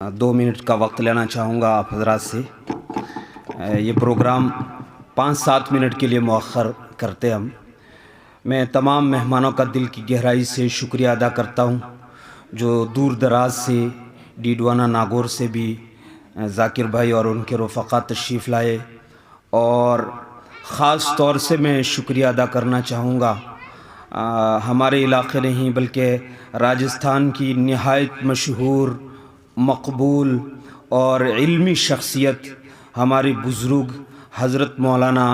2 minute का वक्त लेना चाहूँगा आप हजरात से। ये प्रोग्राम 5-7 मिनट के लिए मौखर करते हम। मैं तमाम मेहमानों का दिल की गहराई से शुक्रिया अदा करता हूँ जो दूर दराज से डीडवाना नागौर से भी ज़ाकिर भाई और उनके रफ़क़ा तशरीफ़ लाए, और ख़ास तौर से मैं शुक्रिया अदा करना चाहूँगा हमारे इलाक़े नहीं बल्कि राजस्थान की नहायत मशहूर, मकबूल और इल्मी शख्सियत हमारे बुज़ुर्ग हज़रत मौलाना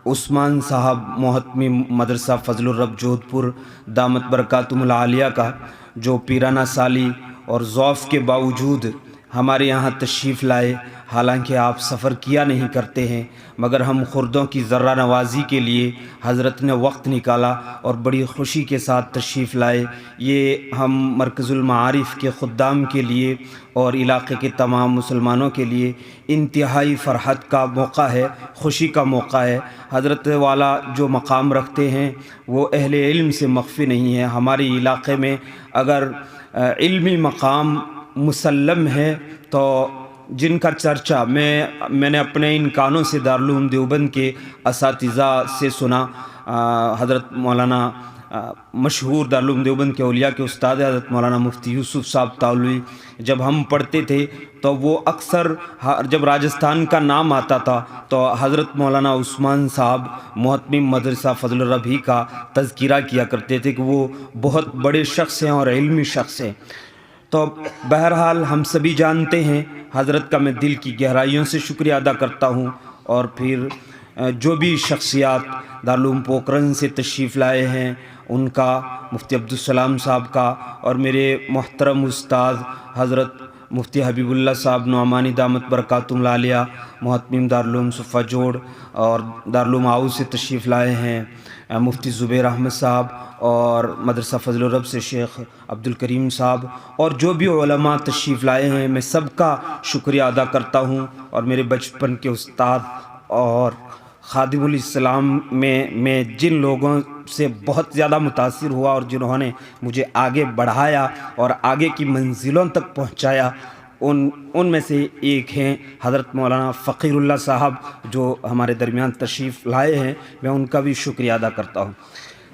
उस्मान साहब मोहतमी मदरसा फ़ज़लुर रब जोधपुर दामत बरकातुहुल आलिया का, जो पीराना साली और ज़ौफ़ के बावजूद हमारे यहाँ तशरीफ़ लाए। हालांकि आप सफ़र किया नहीं करते हैं, मगर हम खुर्दों की ज़र्रा नवाज़ी के लिए हज़रत ने वक्त निकाला और बड़ी खुशी के साथ तशरीफ़ लाए। ये हम मरकज़ुल मारिफ़ के ख़ुद्दाम के लिए और इलाक़े के तमाम मुसलमानों के लिए इंतहाई फ़रहत का मौका है, खुशी का मौका है। हज़रत वाला जो मकाम रखते हैं वो अहले इल्म से मख्फ़ी नहीं है। हमारे इलाक़े में अगर इल्मी मकाम मुसल्लम है तो जिनका चर्चा मैंने अपने इन कानों से दारुल उलूम देवबंद के असातिज़ा से सुना। हज़रत मौलाना मशहूर दारुल उलूम देवबंद के औलिया के उस्ताद हज़रत मौलाना मुफ्ती यूसुफ साहब तालवी, जब हम पढ़ते थे तो वो अक्सर जब राजस्थान का नाम आता था तो हज़रत मौलाना उस्मान साहब मोहतमी मदरसा फ़ज़लुर रब ही का तज़किरा किया करते थे कि वो बहुत बड़े शख्स हैं और इल्मी शख्स हैं। तो बहरहाल हम सभी जानते हैं, हज़रत का मैं दिल की गहराइयों से शुक्रिया अदा करता हूँ। और फिर जो भी शख्सियात दारुल उलूम पोखरन से तशरीफ़ लाए हैं उनका, मुफ्ती अब्दुलसलाम साहब का, और मेरे मोहतरम उस्ताद हज़रत मुफ्ती हबीबुल्लाह साहब नौमानी दामत बरकातुहुल आलिया मुहतमिम दारुल उलूम सुफ़ा जोड़, और दारुल उलूम आऊ से तशरीफ़ लाए हैं मुफ्ती ज़ुबैर अहमद साहब, और मदरसा फ़ज़लुर रब से शेख अब्दुल करीम साहब, और जो भी उलमा तशरीफ़ लाए हैं मैं सबका शुक्रिया अदा करता हूँ। और मेरे बचपन के उस्ताद और खादिमुल इस्लाम में मैं जिन लोगों से बहुत ज़्यादा मुतासिर हुआ और जिन्होंने मुझे आगे बढ़ाया और आगे की मंजिलों तक पहुँचाया, उनमें से एक हैं हज़रत मौलाना फ़कीरुल्लाह साहब जो हमारे दरमियान तशरीफ़ लाए हैं। मैं उनका भी शुक्रिया अदा करता हूँ।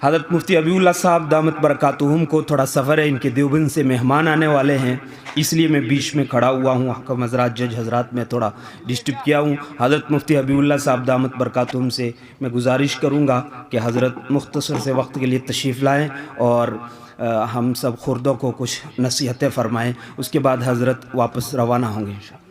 हज़रत मुफ्ती हबीबुल्लाह साहब दामत बरकातुहुम को थोड़ा सफ़र है, इनके देवबंद से मेहमान आने वाले हैं, इसलिए मैं बीच में खड़ा हुआ हूँ। हक़ हज़रात जज हज़रात में थोड़ा डिस्टर्ब किया हूँ। हज़रत मुफ्ती हबीबुल्लाह साहब दामत बरकातुहुम से मैं गुजारिश करूँगा कि हज़रत मुख्तसर से वक्त के लिए तशरीफ़ लाएँ और हम सब खुर्दों को कुछ नसीहतें फ़रमाएँ। उसके बाद हज़रत वापस रवाना होंगे इंशाअल्लाह।